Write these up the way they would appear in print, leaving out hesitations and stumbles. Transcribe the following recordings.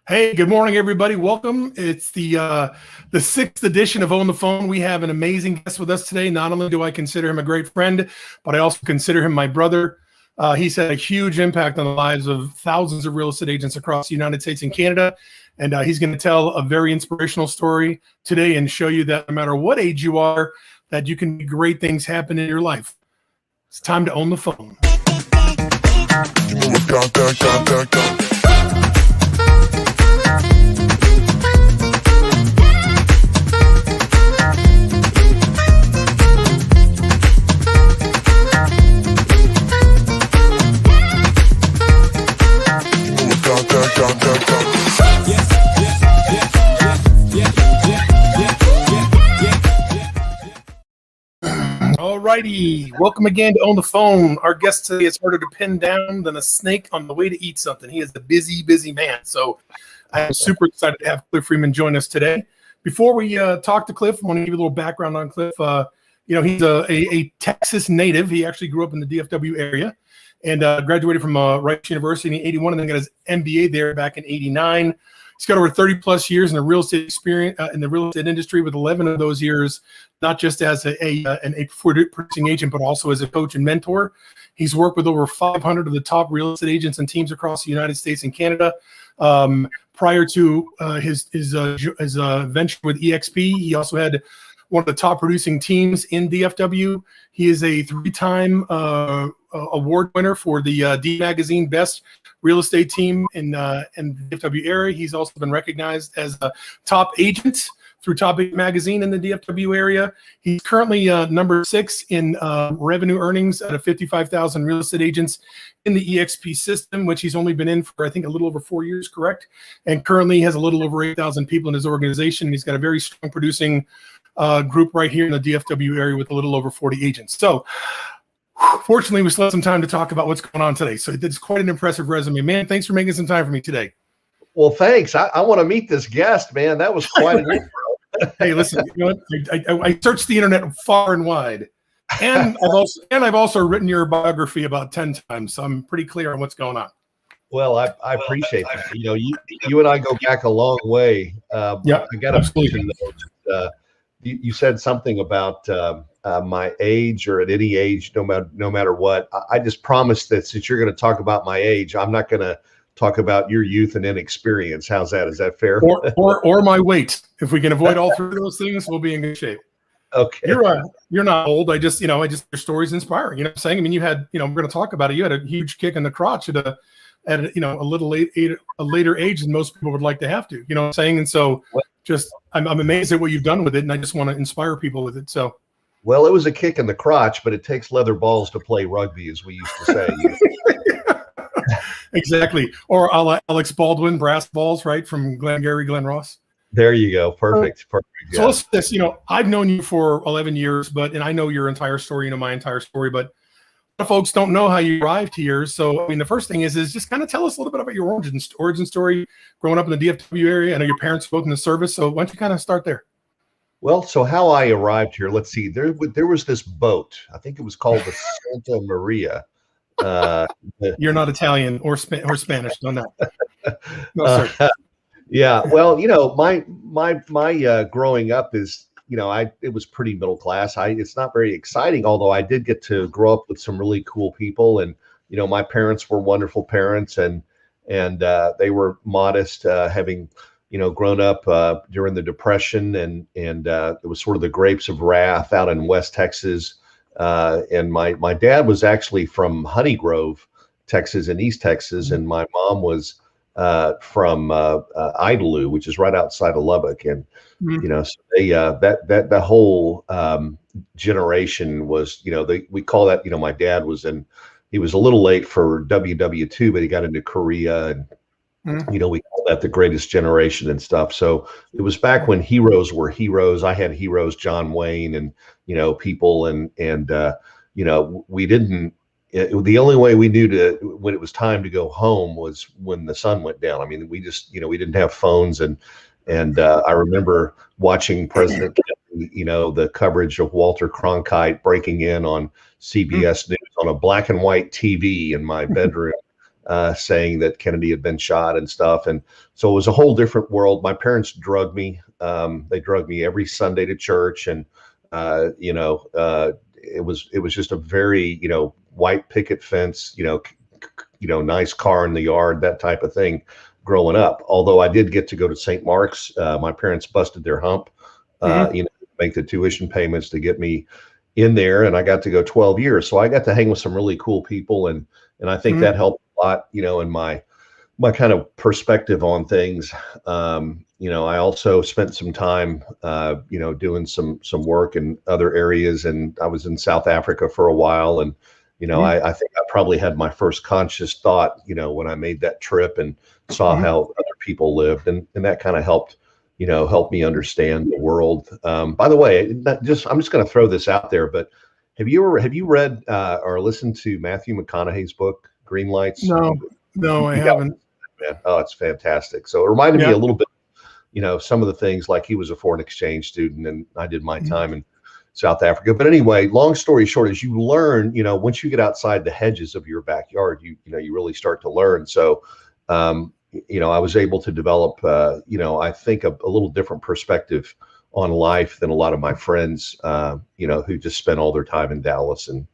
Hey, good morning, everybody. Welcome. It's the sixth edition of Own the Phone. We have an amazing guest with us today. Not only do I consider him a great friend, but I also consider him my brother. He's had a huge impact on the lives of thousands of real estate agents across the United States and Canada. And he's going to tell a very inspirational story today and show you that no matter what age you are, that you can make great things happen in your life. It's time to own the phone. Alrighty, welcome again to Own the Phone. Our guest today is harder to pin down than a snake on the way to eat something. He is a busy, busy man. So I'm super excited to have Cliff Freeman join us today. Before we talk to Cliff, I want to give you a little background on Cliff. He's a Texas native. He actually grew up in the DFW area and graduated from Rice University in '81 and then got his MBA there back in '89. He's got over 30 plus years in the real estate experience in the real estate industry, with 11 of those years not just as a producing agent, but also as a coach and mentor. He's worked with over 500 of the top real estate agents and teams across the United States and Canada. Prior to his venture with EXP, he also had one of the top producing teams in DFW. He is a three-time award winner for the D Magazine Best Real Estate Team in the DFW area. He's also been recognized as a top agent through Top 8 Magazine in the DFW area. He's currently number 6 in revenue earnings out of 55,000 real estate agents in the EXP system, which he's only been in for, I think, a little over 4 years, correct? And currently has a little over 8,000 people in his organization. He's got a very strong producing group right here in the DFW area with a little over 40 agents. So fortunately, we still have some time to talk about what's going on today. So it's quite an impressive resume. Man, thanks for making some time for me today. Well, thanks. I want to meet this guest, man. That was quite an intro. Hey, listen, you know what? I searched the internet far and wide, and I've also written your biography about 10 times, so I'm pretty clear on what's going on. Well, I appreciate that. You know, you and I go back a long way. Yeah, I got to mention though, you said something about my age, or at any age, no matter what. I just promised that since you're going to talk about my age, I'm not going to talk about your youth and inexperience. How's that? Is that fair? Or my weight. If we can avoid all three of those things, we'll be in good shape. Okay. You're not old. I just your story's inspiring. You know what I'm saying? I mean, you had, we're going to talk about it. You had a huge kick in the crotch at a later age than most people would like to have to. You know what I'm saying? And so I'm amazed at what you've done with it, and I just want to inspire people with it. So. Well, it was a kick in the crotch, but it takes leather balls to play rugby, as we used to say. Exactly. Or Alex Baldwin, brass balls, right? From Glengarry Glen Ross. There you go. Perfect. So let's this, I've known you for 11 years, and I know your entire story, my entire story, but a lot of folks don't know how you arrived here. So, I mean, the first thing is just kind of tell us a little bit about your origin story, growing up in the DFW area. I know your parents both in the service. So why don't you kind of start there? Well, so how I arrived here, let's see, there was this boat. I think it was called the Santa Maria. You're not Italian or Spanish, no, no. No, sir. Yeah, well, my growing up is, it was pretty middle class. It's not very exciting, although I did get to grow up with some really cool people, and my parents were wonderful parents, and they were modest, having grown up during the Depression, and it was sort of the grapes of wrath out in West Texas. And my dad was actually from Honey Grove, Texas, and East Texas, and my mom was from Idalou, which is right outside of Lubbock. And so they that whole generation was, we call that, my dad he was a little late for WW2, but he got into Korea, and we call that the greatest generation and stuff. So it was back when heroes were heroes. I had heroes, John Wayne, and people, and we didn't. The only way we knew when it was time to go home was when the sun went down. I mean, we just we didn't have phones, and I remember watching President Kennedy, the coverage of Walter Cronkite breaking in on CBS News on a black and white TV in my bedroom. saying that Kennedy had been shot and stuff. And so it was a whole different world. My parents drugged me. They drugged me every Sunday to church, and it was just a very white picket fence, nice car in the yard, that type of thing growing up. Although I did get to go to St. Mark's. My parents busted their hump, make the tuition payments to get me in there, and I got to go 12 years. So I got to hang with some really cool people, and I think that helped a lot, in my kind of perspective on things. I also spent some time, doing some work in other areas, and I was in South Africa for a while, and I think I probably had my first conscious thought, when I made that trip and saw how other people lived, and that kind of helped me understand the world. By the way, I'm just going to throw this out there, but have you read or listened to Matthew McConaughey's book, Green Lights? No, I haven't. Oh, it's fantastic. So it reminded me a little bit, some of the things, like he was a foreign exchange student and I did my time in South Africa. But anyway, long story short, is you learn, once you get outside the hedges of your backyard, you really start to learn. So, I was able to develop, I think a little different perspective on life than a lot of my friends, who just spent all their time in Dallas and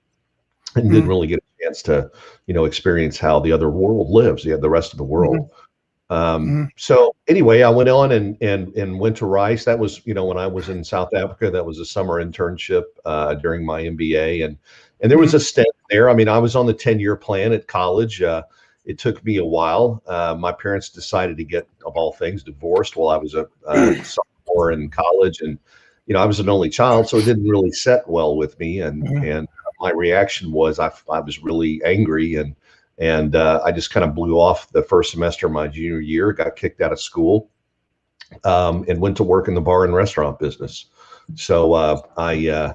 didn't really get a chance to, experience how the other world lives, the rest of the world. So anyway, I went on and went to Rice. That was, when I was in South Africa, that was a summer internship during my MBA. And there was a stint there. I mean, I was on the 10-year plan at college. It took me a while. My parents decided to get, of all things, divorced while I was a sophomore in college. And, I was an only child, so it didn't really set well with me. And my reaction was I was really angry, and I just kind of blew off the first semester of my junior year, got kicked out of school, and went to work in the bar and restaurant business. So I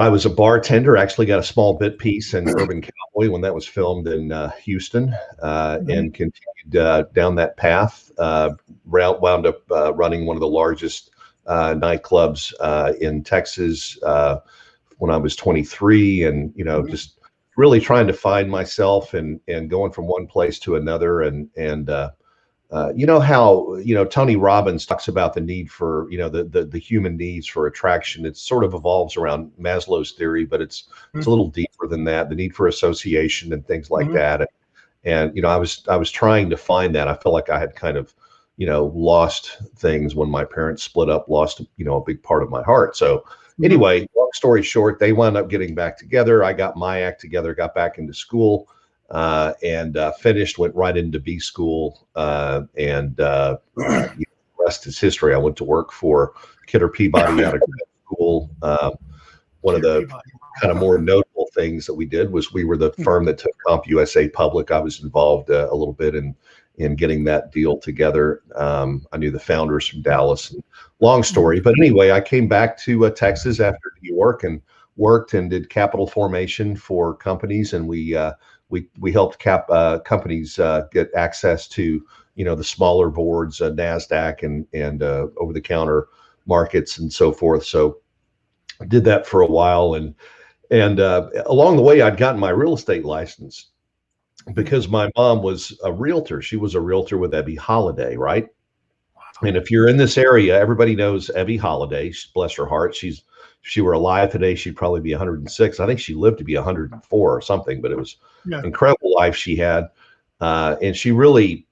was a bartender, actually got a small bit piece in Urban Cowboy when that was filmed in Houston, and continued down that path, wound up running one of the largest nightclubs in Texas when I was 23, and just really trying to find myself and going from one place to another, and how Tony Robbins talks about the need for the human needs for attraction. It sort of evolves around Maslow's theory, but it's a little deeper than that. The need for association and things like that, and I was trying to find that. I felt like I had kind of lost things when my parents split up, lost a big part of my heart. So anyway, long story short, they wound up getting back together. I got my act together, got back into school, and finished, went right into B school, and the rest is history. I went to work for Kidder Peabody out of grad school. One of the kind of more notable things that we did was we were the firm that took CompUSA public. I was involved a little bit in getting that deal together. I knew the founders from Dallas. Long story, but anyway, I came back to Texas after New York and worked and did capital formation for companies, and we helped companies get access to the smaller boards, NASDAQ and over the counter markets and so forth. So I did that for a while, and along the way, I'd gotten my real estate license because my mom was a realtor. She was a realtor with Ebby Holiday, right? And if you're in this area, everybody knows Evie Holiday. Bless her heart. If she were alive today, she'd probably be 106. I think she lived to be 104 or something, but it was an incredible life she had. And she really,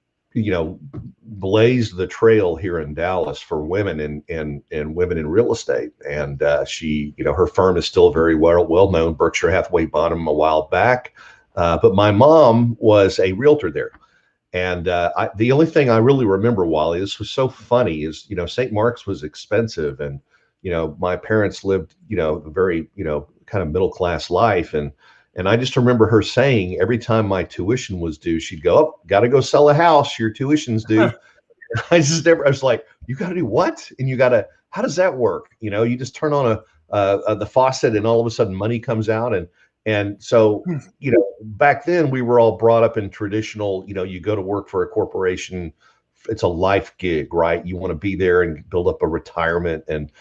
blazed the trail here in Dallas for women and women in real estate. And she, her firm is still very well known, Berkshire Hathaway bought them a while back. But my mom was a realtor there. And the only thing I really remember, Wally, this was so funny, is, St. Mark's was expensive. And, my parents lived, a very, kind of middle class life. And I just remember her saying every time my tuition was due, she'd go, "Oh, got to go sell a house. Your tuition's due." I was like, "You got to do what?" And how does that work? You just turn on the faucet and all of a sudden money comes out. And so, back then we were all brought up in traditional, you go to work for a corporation, it's a life gig, right? You want to be there and build up a retirement, and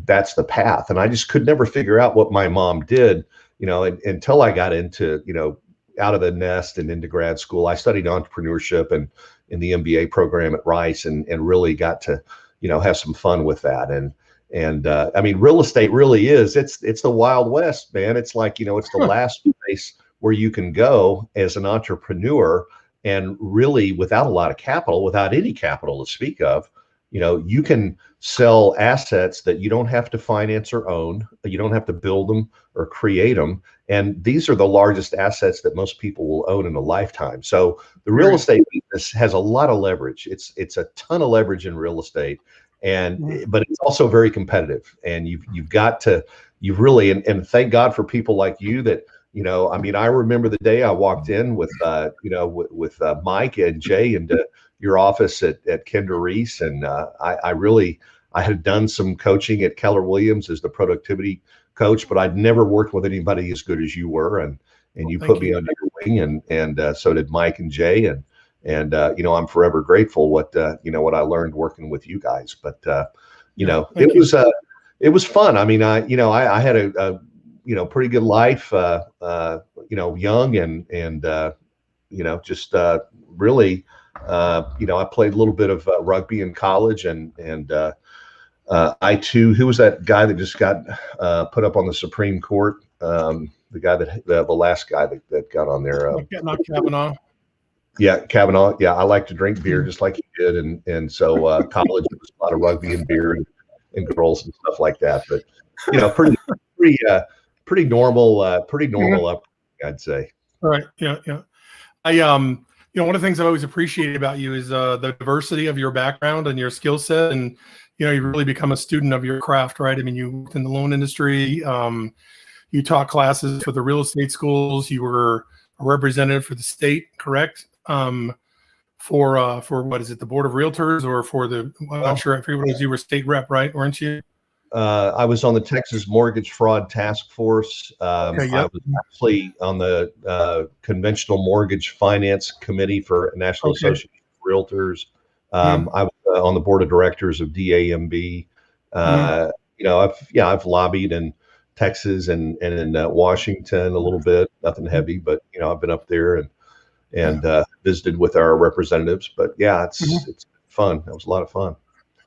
that's the path. And I just could never figure out what my mom did, until I got into, out of the nest and into grad school. I studied entrepreneurship and in the MBA program at Rice, and really got to, have some fun with that. And I mean, real estate really is, it's the Wild West, man. It's like, it's the last place where you can go as an entrepreneur, and really without a lot of capital, without any capital to speak of, you can sell assets that you don't have to finance or own. You don't have to build them or create them. And these are the largest assets that most people will own in a lifetime. So the real estate business has a lot of leverage. It's a ton of leverage in real estate, but it's also very competitive. And you've really, and thank God for people like you that, I mean, I remember the day I walked in with Mike and Jay into your office at Kinder Reese, and I had done some coaching at Keller Williams as the productivity coach, but I'd never worked with anybody as good as you were, and you put me under your wing, and so did Mike and Jay, and I'm forever grateful what I learned working with you guys. But it was fun. I mean, I had a pretty good life, young and just really, I played a little bit of rugby in college, and I too, who was that guy that just got put up on the Supreme Court? The guy the last guy that got on there. Not Kavanaugh. Yeah, Kavanaugh. Yeah, I like to drink beer just like you did, and so college was a lot of rugby and beer and girls and stuff like that. But pretty normal upbringing, I'd say. All right. Yeah. I one of the things I've always appreciated about you is the diversity of your background and your skill set, and you really become a student of your craft, right? I mean, you worked in the loan industry, you taught classes for the real estate schools, you were a representative for the state, correct? For what is it, the Board of Realtors, or for the, I'm not sure, I forget what it was, you were state rep, right? Weren't you? I was on the Texas Mortgage Fraud Task Force. I was actually on the Conventional Mortgage Finance Committee for National Association of Realtors. I was on the board of directors of DAMB. I've lobbied in Texas and in Washington a little bit, nothing heavy, but I've been up there and visited with our representatives. But yeah, it's fun. That was a lot of fun.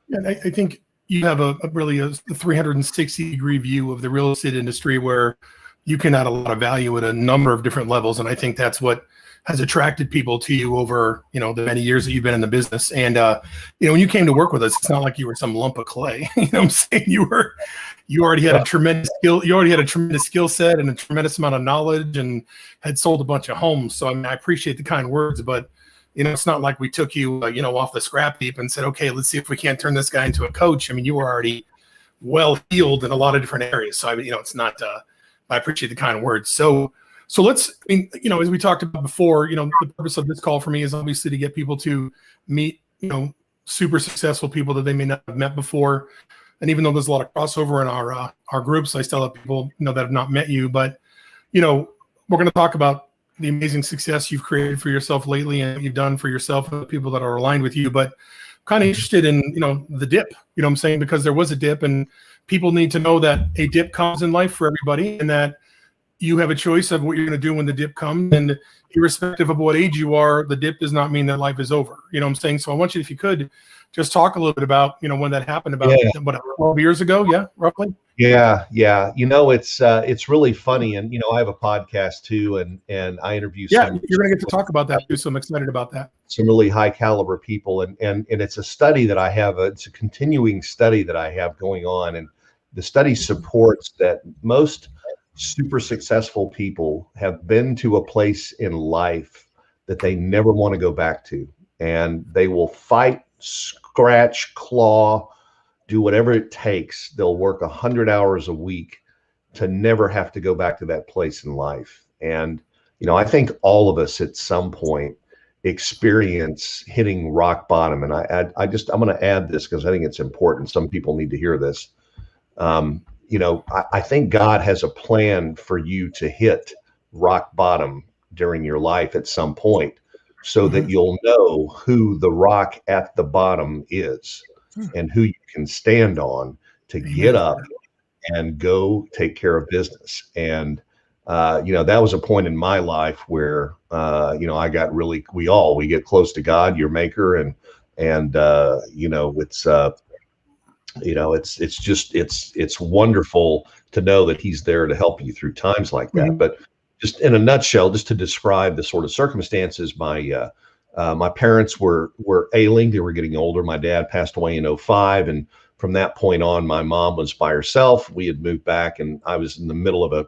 Yeah, I think you have a really 360-degree view of the real estate industry, where you can add a lot of value at a number of different levels. And I think that's what has attracted people to you over, the many years that you've been in the business. And, when you came to work with us, it's not like you were some lump of clay. You know what I'm saying? You already had a tremendous skill set and a tremendous amount of knowledge, and had sold a bunch of homes. So, I mean, I appreciate the kind words, but it's not like we took you, off the scrap heap and said, okay, let's see if we can't turn this guy into a coach. I mean, you were already well heeled in a lot of different areas. So, I mean, it's not, I appreciate the kind words. So let's, as we talked about before, the purpose of this call for me is obviously to get people to meet, super successful people that they may not have met before. And even though there's a lot of crossover in our groups, I still have people, that have not met you. But, we're going to talk about the amazing success you've created for yourself lately, and you've done for yourself and the people that are aligned with you. But I'm kind of interested in, the dip, what I'm saying, because there was a dip, and people need to know that a dip comes in life for everybody, and that you have a choice of what you're going to do when the dip comes. And irrespective of what age you are, the dip does not mean that life is over. You know what I'm saying? So I want you, if you could, just talk a little bit about, when that happened about 12 years ago. Yeah, roughly. Yeah. It's really funny. And, I have a podcast too, and I interview you're going to get to talk about that too. So I'm excited about that. Some really high caliber people. And it's a study that I have, it's a continuing study that I have going on. And the study supports that most super successful people have been to a place in life that they never want to go back to. And they will fight, scratch, claw, do whatever it takes. They'll work 100 hours a week to never have to go back to that place in life. And, I think all of us at some point experience hitting rock bottom. And I'm going to add this because I think it's important. Some people need to hear this. I think God has a plan for you to hit rock bottom during your life at some point, so that you'll know who the rock at the bottom is and who you can stand on to get up and go take care of business. And that was a point in my life where, I got really, we get close to God, your maker. And it's wonderful to know that he's there to help you through times like that. Mhm. But just in a nutshell, just to describe the sort of circumstances, my parents were ailing. They were getting older. My dad passed away in '05, and from that point on, my mom was by herself. We had moved back, and I was in the middle of a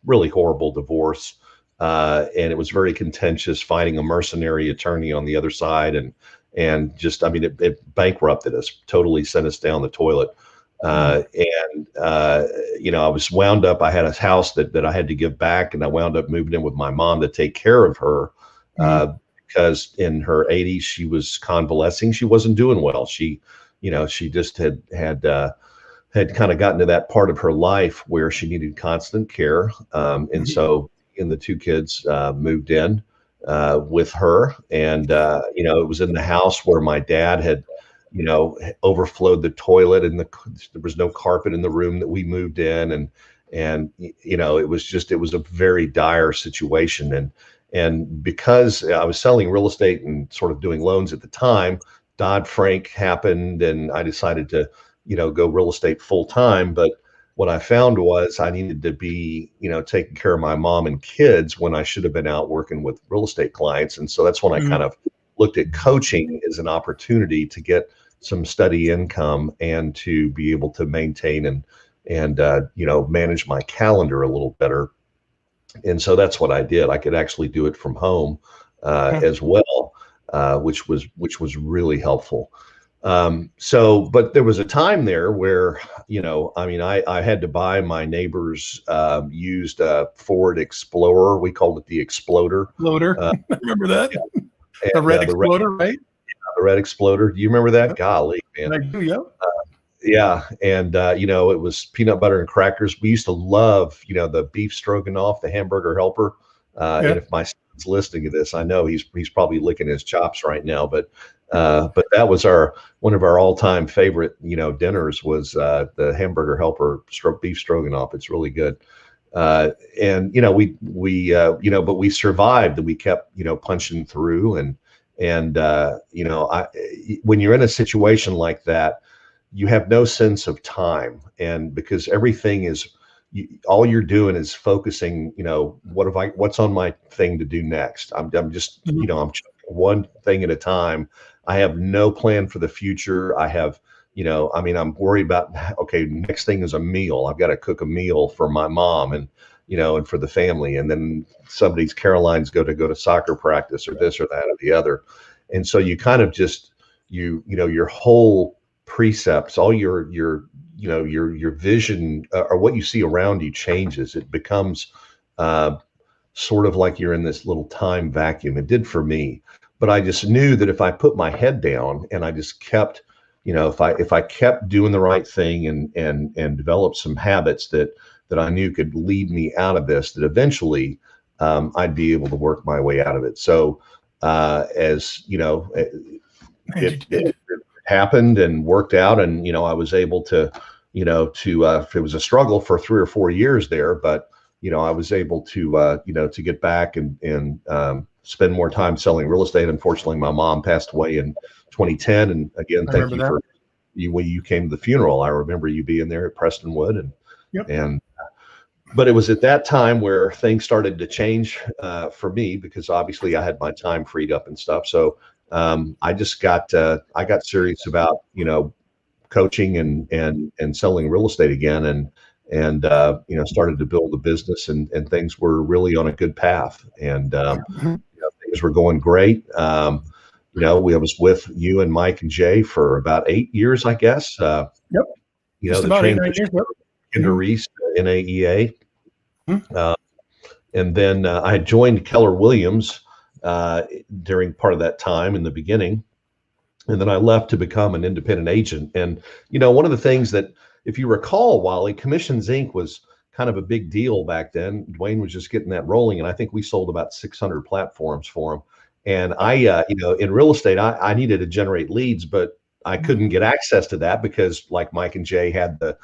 really horrible divorce, and it was very contentious, finding a mercenary attorney on the other side, and just, I mean, it bankrupted us, totally sent us down the toilet. I was wound up. I had a house that I had to give back, and I wound up moving in with my mom to take care of her. Mhm. Because in her 80s she was convalescing. She wasn't doing well. She just had kind of gotten to that part of her life where she needed constant care. And Mhm. so, and the two kids moved in with her, and it was in the house where my dad had, overflowed the toilet, and there was no carpet in the room that we moved in, and it was a very dire situation. And because I was selling real estate and sort of doing loans at the time, Dodd-Frank happened, and I decided to, go real estate full time. But what I found was I needed to be, taking care of my mom and kids when I should have been out working with real estate clients. And so that's when I Mhm. kind of looked at coaching as an opportunity to get some steady income and to be able to maintain and manage my calendar a little better. And so that's what I did. I could actually do it from home Huh. as well, which was really helpful. But there was a time there where, I mean, I had to buy my neighbor's used Ford Explorer. We called it the Exploder. Loader. Uh, Remember that? The and red the exploder, right? red Exploder. Do you remember that? Yep. Golly, man. I do. Yep. Yeah, and it was peanut butter and crackers. We used to love, the beef stroganoff, the hamburger helper. And Yeah. if my son's listening to this, I know he's probably licking his chops right now. But that was our one of our all-time favorite, dinners was the hamburger helper beef stroganoff. It's really good. And but we survived, and we kept, punching through. And when you're in a situation like that, you have no sense of time, and because everything is all you're doing is focusing, what's on my thing to do next. I'm just, Mhm. I'm one thing at a time. I have no plan for the future. I have, I mean, I'm worried about, okay, next thing is a meal. I've got to cook a meal for my mom, and for the family, and then somebody's Caroline's go to soccer practice, or this or that or the other. And so you kind of just, your whole precepts, all your vision, or what you see around you changes. It becomes sort of like you're in this little time vacuum. It did for me. But I just knew that if I put my head down and I just kept, if I kept doing the right thing, and developed some habits that I knew could lead me out of this, that eventually I'd be able to work my way out of it. So as you know, And you it did. happened and worked out, and I was able to, it was a struggle for 3 or 4 years there, but I was able to, to get back and spend more time selling real estate. Unfortunately, my mom passed away in 2010, and again, I thank remember you that. for you when you came to the funeral. I remember you being there at Prestonwood, and Yep. and but it was at that time where things started to change for me, because obviously I had my time freed up and stuff. So I got serious about, coaching and selling real estate again, and started to build a business, and things were really on a good path, and Mhm. things were going great. We was with you and Mike and Jay for about 8 years, I guess. Yep. Just The about 8, 9 transition years. Yep. into Mhm. Reese, NAEA. Mhm. And then I had joined Keller Williams during part of that time in the beginning. And then I left to become an independent agent. And, one of the things that, if you recall, Wally, Commissions Inc. was kind of a big deal back then. Dwayne was just getting that rolling. And I think we sold about 600 platforms for him. And in real estate, I needed to generate leads, but I Mhm. couldn't get access to that because, like, Mike and Jay had the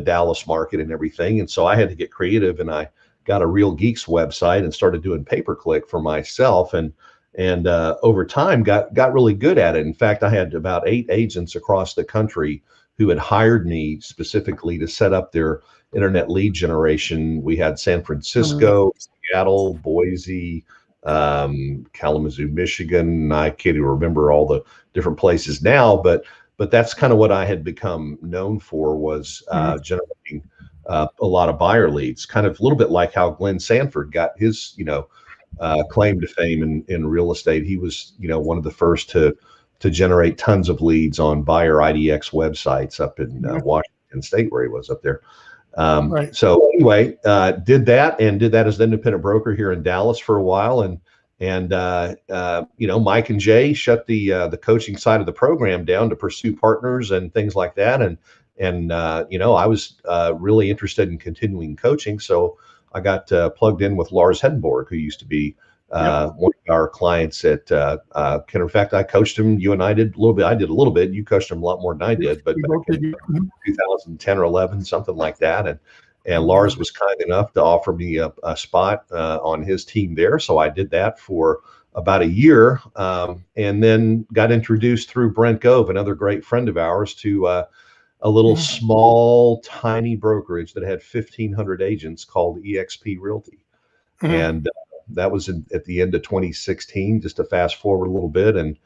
Dallas market and everything. And so I had to get creative, and I got a Real Geeks website and started doing pay-per-click for myself, and over time got really good at it. In fact, I had about 8 agents across the country who had hired me specifically to set up their internet lead generation. We had San Francisco, Seattle, Boise, Kalamazoo, Michigan. I can't even remember all the different places now, but that's kind of what I had become known for, was generating a lot of buyer leads, kind of a little bit like how Glenn Sanford got his, claim to fame in real estate. He was, one of the first to generate tons of leads on buyer IDX websites up in Washington State, where he was up there. So anyway, did that as an independent broker here in Dallas for a while, and Mike and Jay shut the coaching side of the program down to pursue partners and things like that, and I was really interested in continuing coaching, so I got plugged in with Lars Hedenborg, who used to be one of our clients at in fact, I coached him. You and I did a little bit. I did a little bit. You coached him a lot more than I did, but back in 2010 or 11, something like that. And Lars was kind enough to offer me a spot on his team there. So I did that for about a year, and then got introduced through Brent Gove, another great friend of ours, to a little small, tiny brokerage that had 1,500 agents called eXp Realty. And that was at the end of 2016, just to fast forward a little bit. And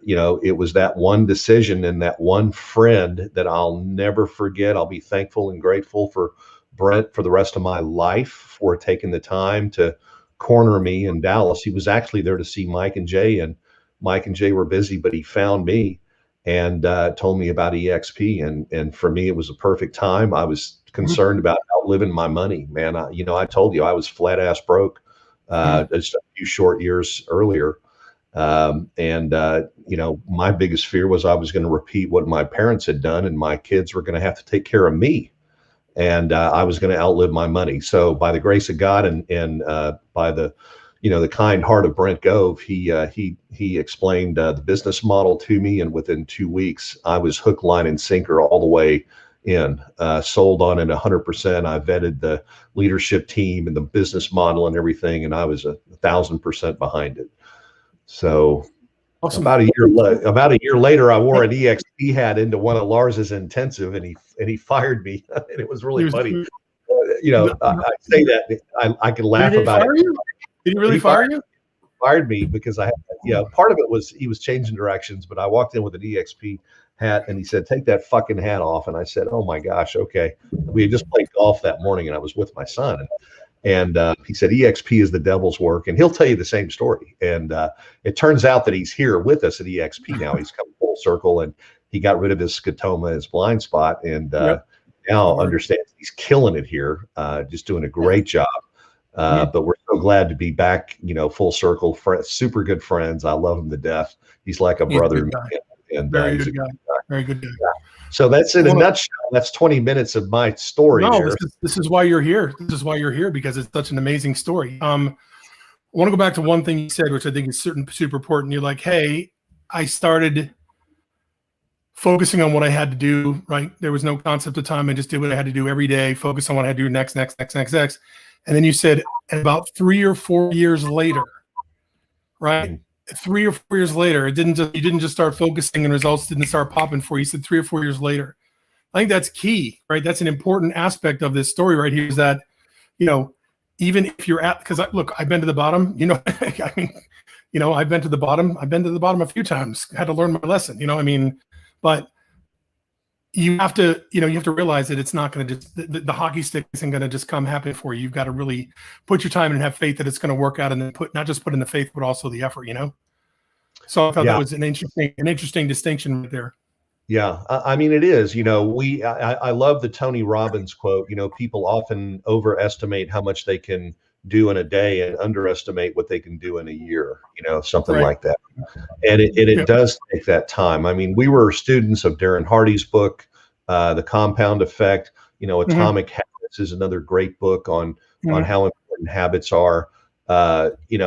it was that one decision and that one friend that I'll never forget. I'll be thankful and grateful for Brent for the rest of my life for taking the time to corner me in Dallas. He was actually there to see Mike and Jay, and Mike and Jay were busy, but he found me and told me about EXP. And for me, it was a perfect time. I was concerned about outliving my money, man. I told you I was flat ass broke just a few short years earlier. My biggest fear was I was going to repeat what my parents had done, and my kids were going to have to take care of me, and I was going to outlive my money. So by the grace of God and by the kind heart of Brent Gove, he explained the business model to me, and within 2 weeks I was hook, line, and sinker all the way in, sold on it 100%. I vetted the leadership team and the business model and everything, and I was 1,000% behind it. So awesome. About a year later, I wore an EXP hat into one of Lars's intensive, and he fired me. And it was really funny. I say that I can laugh about it. Did he really fire you? Fired me because part of it was he was changing directions, but I walked in with an EXP hat and he said, "Take that fucking hat off." And I said, "Oh my gosh, okay." We had just played golf that morning and I was with my son, and he said, "EXP is the devil's work," and he'll tell you the same story. And it turns out that he's here with us at EXP now. He's come full circle, and he got rid of his scotoma, his blind spot, and now understands he's killing it here, just doing a great job. But we're so glad to be back, full circle. Super good friends. I love him to death. He's like a brother. Very good guy. Very good guy. Yeah. So that's in a nutshell. That's 20 minutes of my story. No, this is why you're here. This is why you're here, because it's such an amazing story. I want to go back to one thing you said, which I think is super important. You're like, hey, I started focusing on what I had to do, right? There was no concept of time. I just did what I had to do every day, focus on what I had to do next. And then you said, and about 3 or 4 years later, right? 3 or 4 years later, you didn't just start focusing and results didn't start popping for you. You said 3 or 4 years later. I think that's key, right? That's an important aspect of this story right here, is that, even if you're because look, I've been to the bottom, I mean, I've been to the bottom. I've been to the bottom a few times, had to learn my lesson, but you have to realize that it's not going to just, the hockey stick isn't going to just come happen for you. You've got to really put your time and have faith that it's going to work out, and then not just put in the faith, but also the effort, So I thought that was an interesting distinction right there. Yeah. I mean, it is, I love the Tony Robbins quote, people often overestimate how much they can do in a day and underestimate what they can do in a year, something like that. And it does take that time. I mean, we were students of Darren Hardy's book, The Compound Effect. Atomic Habits is another great book on how important habits are. You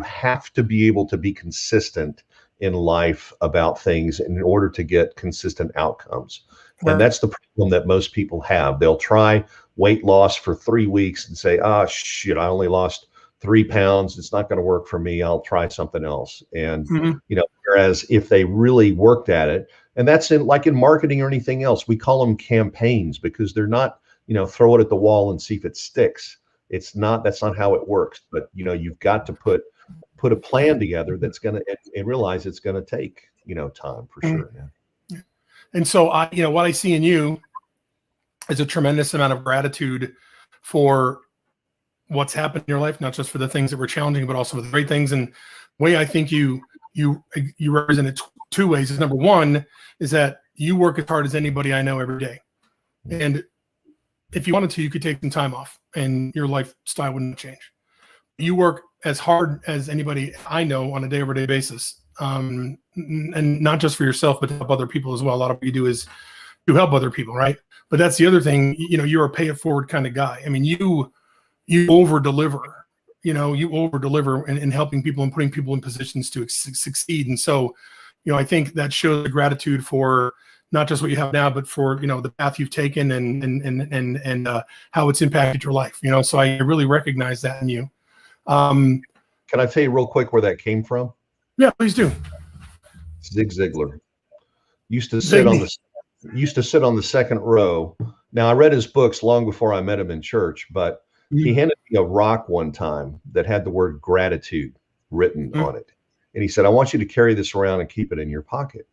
have to be able to be consistent in life about things in order to get consistent outcomes. And that's the problem that most people have. They'll try weight loss for 3 weeks and say, ah, shit, I only lost 3 pounds. It's not going to work for me. I'll try something else. And, Mhm. whereas if they really worked at it, and that's like in marketing or anything else, we call them campaigns because they're not, throw it at the wall and see if it sticks. That's not how it works. But, you've got to put a plan together that's going to, and realize it's going to take, time for Mhm. sure. Man. And so what I see in you is a tremendous amount of gratitude for what's happened in your life, not just for the things that were challenging, but also for the great things. And the way I think you represent it two ways is, number one is that you work as hard as anybody I know every day. And if you wanted to, you could take some time off and your lifestyle wouldn't change. You work as hard as anybody I know on a day-over-day basis. And not just for yourself, but to help other people as well. A lot of what you do is to help other people, right? But that's the other thing, you're a pay it forward kind of guy. I mean, you over deliver, in helping people and putting people in positions to succeed. And so, I think that shows the gratitude for not just what you have now, but for, the path you've taken and how it's impacted your life, so I really recognize that in you. Can I tell you real quick where that came from? Yeah, please do. Zig Ziglar used to sit on the second row. Now, I read his books long before I met him in church, but he handed me a rock one time that had the word gratitude written on it. And he said, I want you to carry this around and keep it in your pocket.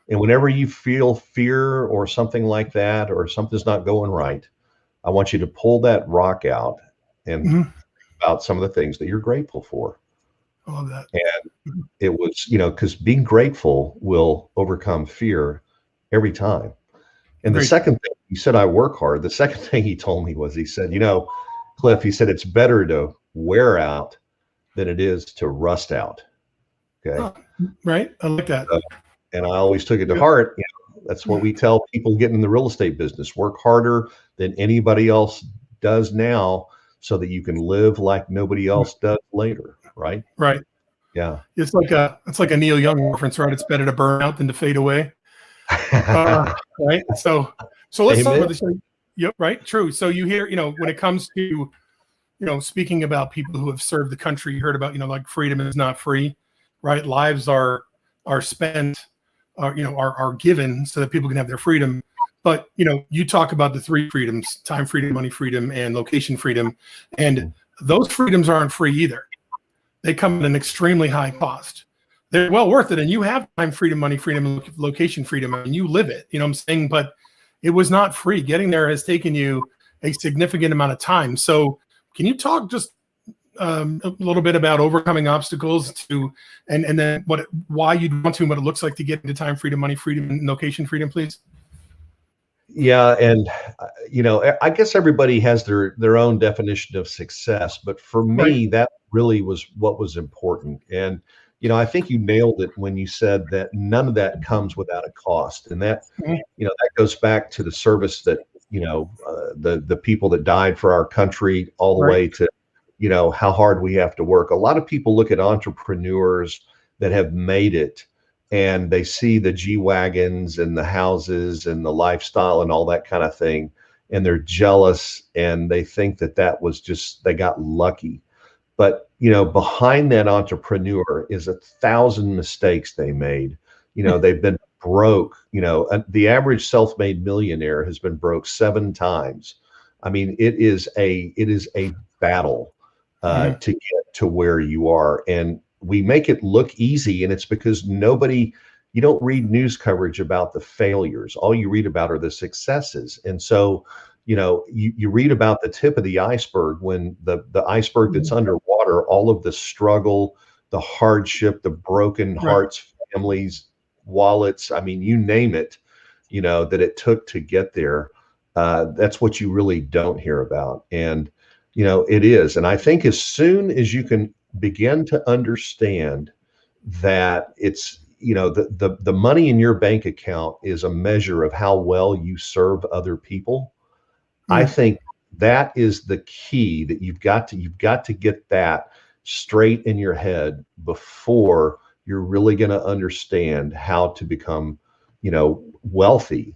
And whenever you feel fear or something like that, or something's not going right, I want you to pull that rock out and think about some of the things that you're grateful for. I love that. And it was, because being grateful will overcome fear every time. And the second thing, he said, I work hard. The second thing he told me was, he said, Cliff, he said, it's better to wear out than it is to rust out. Okay. Oh, right. I like that. And I always took it to heart. That's what we tell people getting in the real estate business: work harder than anybody else does now so that you can live like nobody else does later. Right. Right. Yeah. It's like a Neil Young reference, right? It's better to burn out than to fade away. Right. So let's talk about this. Yep. Right. True. So you hear, when it comes to, speaking about people who have served the country, you heard about, like freedom is not free, right? Lives are spent, are given so that people can have their freedom. But, you talk about the three freedoms: time freedom, money freedom, and location freedom. And those freedoms aren't free either. They come at an extremely high cost. They're well worth it. And you have time freedom, money freedom, and location freedom. I mean, you live it, what I'm saying? But it was not free. Getting there has taken you a significant amount of time. So can you talk just a little bit about overcoming obstacles and then why you'd want to, and what it looks like to get into time freedom, money freedom, and location freedom, please? Yeah. And, I guess everybody has their own definition of success, but for me, that really was what was important. And, I think you nailed it when you said that none of that comes without a cost. And that, that goes back to the service that, the people that died for our country, all the way to, how hard we have to work. A lot of people look at entrepreneurs that have made it, and they see the G-Wagons and the houses and the lifestyle and all that kind of thing, and they're jealous, and they think that was just, they got lucky. But, behind that entrepreneur is 1,000 mistakes they made. They've been broke. The average self-made millionaire has been broke 7 times. I mean, it is a battle to get to where you are. And we make it look easy, and it's because you don't read news coverage about the failures. All you read about are the successes. And so, you read about the tip of the iceberg, when the iceberg that's underwater, all of the struggle, the hardship, the broken hearts, families, wallets, I mean, you name it, that it took to get there. That's what you really don't hear about. And, it is. And I think as soon as you can begin to understand that it's, the money in your bank account is a measure of how well you serve other people. I think that is the key, that you've got to get that straight in your head before you're really going to understand how to become, wealthy.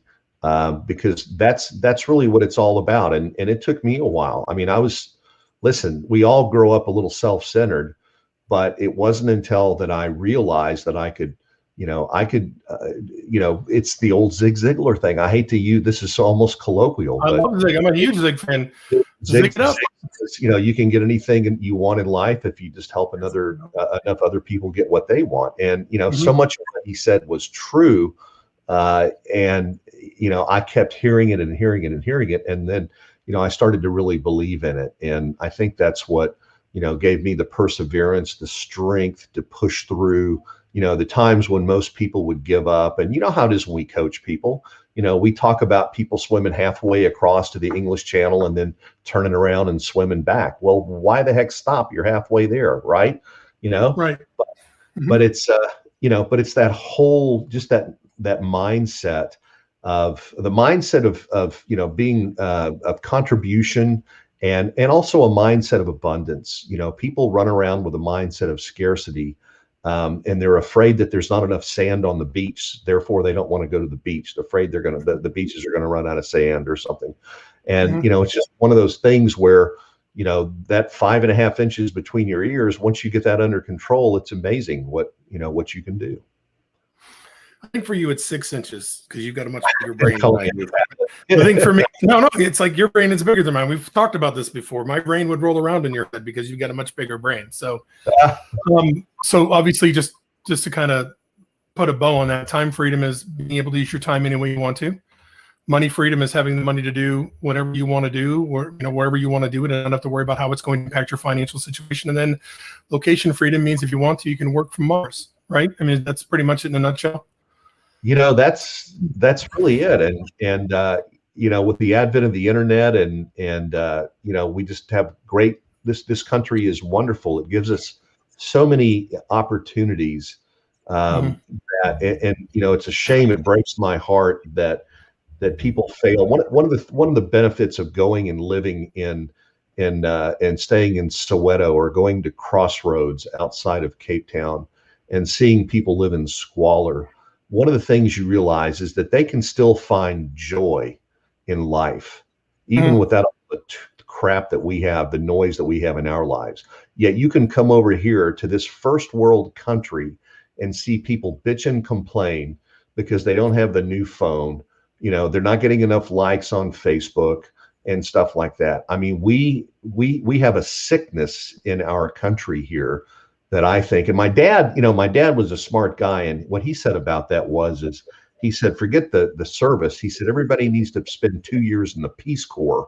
because that's really what it's all about. And it took me a while. I mean, listen, we all grow up a little self-centered, but it wasn't until that I realized that I could, it's the old Zig Ziglar thing. I hate to use, this is almost colloquial, I but love Zig. I'm a huge Zig fan. Zig it up. You can get anything you want in life if you just help enough other people get what they want. And, so much of what he said was true. And, I kept hearing it and hearing it and hearing it. And then, I started to really believe in it. And I think that's what, gave me the perseverance, the strength to push through, the times when most people would give up. And you know how it is when we coach people. We talk about people swimming halfway across to the English Channel and then turning around and swimming back. Well, why the heck stop? You're halfway there, right? Right. But it's but it's that whole, just that mindset of being of contribution, and also a mindset of abundance. People run around with a mindset of scarcity. And they're afraid that there's not enough sand on the beach. Therefore, they don't want to go to the beach. They're afraid the beaches are going to run out of sand or something. And, it's just one of those things where, that 5.5 inches between your ears, once you get that under control, it's amazing what you can do. I think for you, it's 6 inches because you've got a much bigger brain than I do. I think for me, no, it's like your brain is bigger than mine. We've talked about this before. My brain would roll around in your head because you've got a much bigger brain. So, so obviously, just to kind of put a bow on that, time freedom is being able to use your time any way you want to. Money freedom is having the money to do whatever you want to do, or wherever you want to do it, and not have to worry about how it's going to impact your financial situation. And then, location freedom means if you want to, you can work from Mars, right? I mean, that's pretty much it in a nutshell. That's really it. And with the advent of the internet and we just have great, this country is wonderful. It gives us so many opportunities that, and it's a shame. It breaks my heart that people fail. One of the benefits of going and living and staying in Soweto, or going to Crossroads outside of Cape Town and seeing people live in squalor, one of the things you realize is that they can still find joy in life, even without all the crap that we have, the noise that we have in our lives. Yet you can come over here to this first world country and see people bitch and complain because they don't have the new phone. They're not getting enough likes on Facebook and stuff like that. I mean, we have a sickness in our country here that I think, and my dad was a smart guy, and what he said about that is he said, forget the service. He said, everybody needs to spend 2 years in the Peace Corps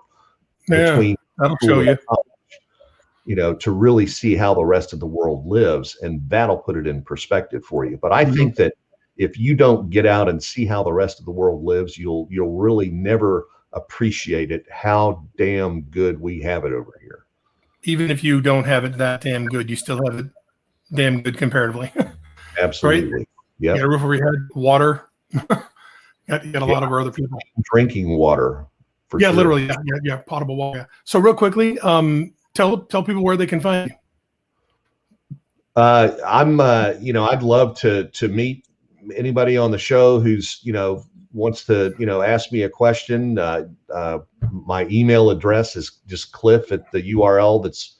between that'll show you, to really see how the rest of the world lives, and that'll put it in perspective for you. But I think that if you don't get out and see how the rest of the world lives, you'll really never appreciate it, how damn good we have it over here. Even if you don't have it that damn good, you still have it damn good comparatively. Absolutely. Right? Yeah. You got a roof over your head, water. you got a lot of other people. Drinking water. Yeah, sure. Literally. Yeah, potable water. Yeah. So real quickly, tell people where they can find you. I'd love to meet anybody on the show who's, wants to, ask me a question. My email address is just Cliff at the URL that's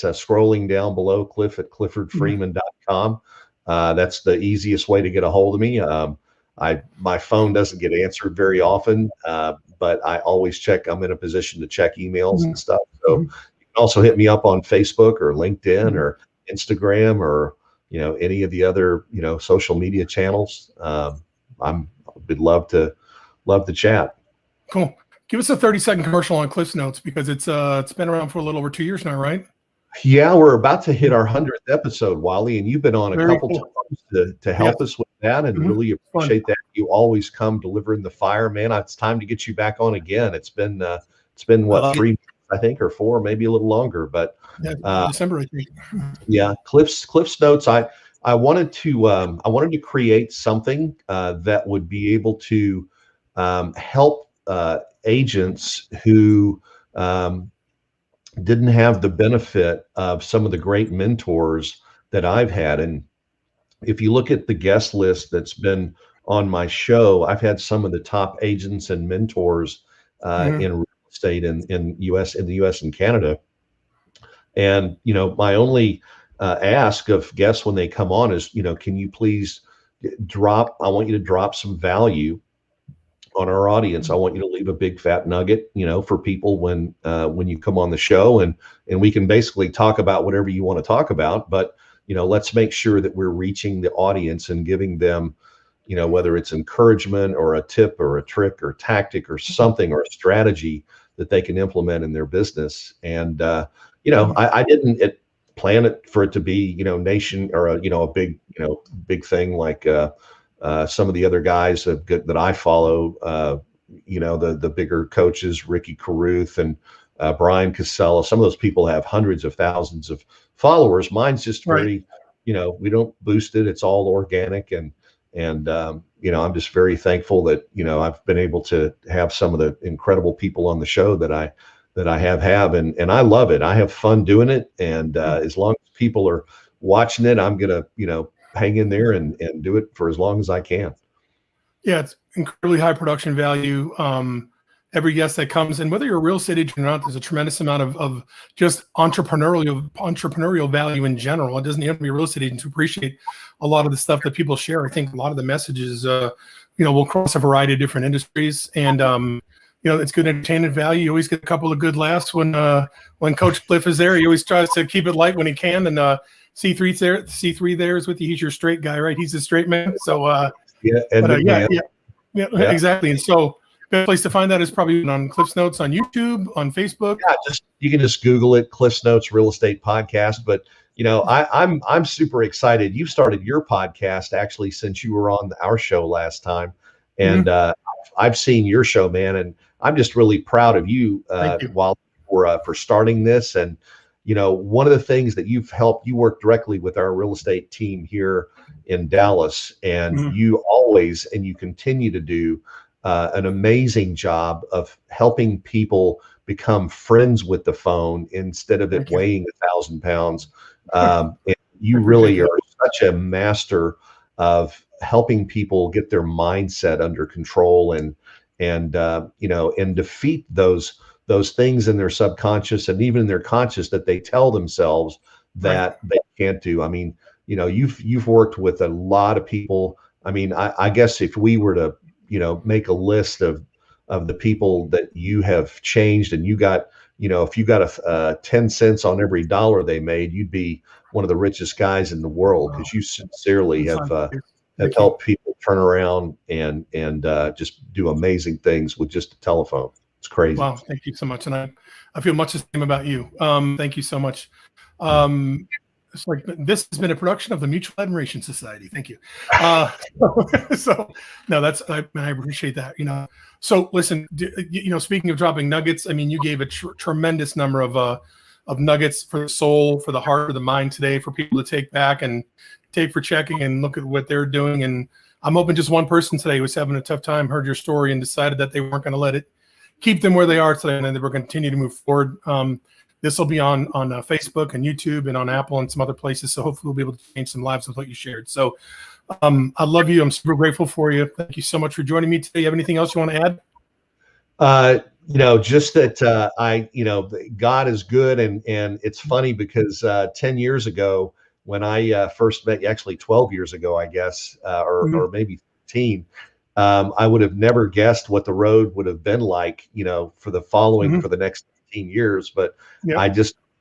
scrolling down below, Cliff at cliffordfreeman.com. That's the easiest way to get a hold of me. My phone doesn't get answered very often, but I always check. I'm in a position to check emails and stuff. So you can also hit me up on Facebook or LinkedIn or Instagram or, any of the other, social media channels. Would love to chat. Cool. Give us a 30-second commercial on Cliff's Notes, because it's been around for a little over 2 years now, right? Yeah, we're about to hit our 100th episode, Wally, and you've been on a couple times to help us with that, and really appreciate that. You always come delivering the fire, man. It's time to get you back on again. It's been what, 3 months, I think, or 4, maybe a little longer, but December, I think. Yeah, Cliff's Notes. I wanted to create something that would be able to help agents who didn't have the benefit of some of the great mentors that I've had. And if you look at the guest list that's been on my show, I've had some of the top agents and mentors Mhm. in real estate in the US and Canada. And, my only ask of guests when they come on is, can you please I want you to drop some value on our audience. I want you to leave a big fat nugget, for people when you come on the show, and we can basically talk about whatever you want to talk about. But, let's make sure that we're reaching the audience and giving them, whether it's encouragement or a tip or a trick or tactic or something or a strategy that they can implement in their business. And, I didn't plan it for it to be, nation or a big, big thing like some of the other guys that I follow, the bigger coaches, Ricky Carruth and Brian Casella. Some of those people have hundreds of thousands of followers. Mine's just Right. very, we don't boost it. It's all organic. And I'm just very thankful that, I've been able to have some of the incredible people on the show that I have. And I love it. I have fun doing it. And as long as people are watching it, I'm going to, hang in there and do it for as long as I can. Yeah, it's incredibly high production value. Every guest that comes in, whether you're a real estate agent or not, there's a tremendous amount of just entrepreneurial value in general. It doesn't have to be a real estate agent to appreciate a lot of the stuff that people share. I think a lot of the messages, will cross a variety of different industries, and it's good entertainment value. You always get a couple of good laughs when Coach Cliff is there. He always tries to keep it light when he can, and C3 there is with you. He's your straight guy, right? He's a straight man. So yeah, exactly. And so best place to find that is probably on Cliff's Notes on YouTube, on Facebook. Yeah, you can just Google it, Cliff's Notes Real Estate Podcast. But I'm super excited. You started your podcast actually since you were on our show last time, and I've seen your show, man, and I'm just really proud of you, for starting this. And one of the things that you work directly with our real estate team here in Dallas, and you continue to do an amazing job of helping people become friends with the phone instead of it weighing 1,000 pounds. And you really are such a master of helping people get their mindset under control and defeat those things in their subconscious and even in their conscious that they tell themselves that they can't do. I mean, you've worked with a lot of people. I mean, I guess if we were to, make a list of the people that you have changed, and you got, if you got 10 cents on every dollar they made, you'd be one of the richest guys in the world, because you sincerely have helped people turn around and just do amazing things with just a telephone. It's crazy. Wow, thank you so much, and I feel much the same about you. Thank you so much. It's like this has been a production of the Mutual Admiration Society. Thank you. So no, I appreciate that. So listen, speaking of dropping nuggets, I mean, you gave a tremendous number of nuggets for the soul, for the heart, for the mind today, for people to take back and take for checking and look at what they're doing. And I'm hoping just one person today was having a tough time, heard your story, and decided that they weren't going to let it keep them where they are today, and then they were going to continue to move forward. This will be on Facebook and YouTube and on Apple and some other places. So hopefully we'll be able to change some lives with what you shared. So I love you. I'm super grateful for you. Thank you so much for joining me today. You have anything else you want to add? Just that God is good, and it's funny because 10 years ago when I first met you, actually 12 years ago, I guess, or maybe 15. I would have never guessed what the road would have been like, for the following for the next 15 years. But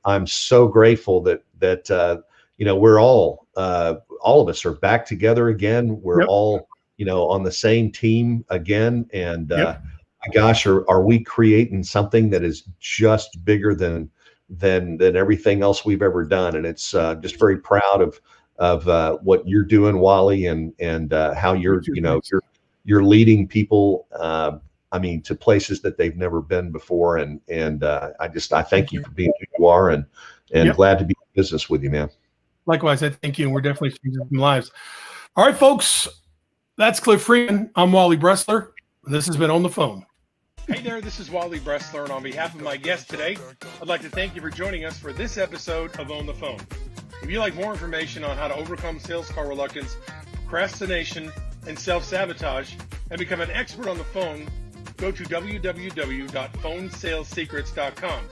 I'm so grateful that we're all of us are back together again. We're all, on the same team again. And gosh, are we creating something that is just bigger than everything else we've ever done? And it's just very proud of what you're doing, Wally, and how you're leading people, to places that they've never been before. And I thank you for being who you are, and glad to be in business with you, man. Likewise, I thank you. And we're definitely changing some lives. All right, folks, that's Cliff Freeman. I'm Wally Bressler. This has been On the Phone. Hey there, this is Wally Bressler. And on behalf of my guest today, I'd like to thank you for joining us for this episode of On the Phone. If you'd like more information on how to overcome sales call reluctance, procrastination, and self-sabotage and become an expert on the phone, go to www.phonesalessecrets.com.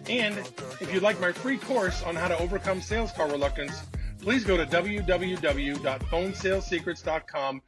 And if you'd like my free course on how to overcome sales call reluctance, please go to www.phonesalessecrets.com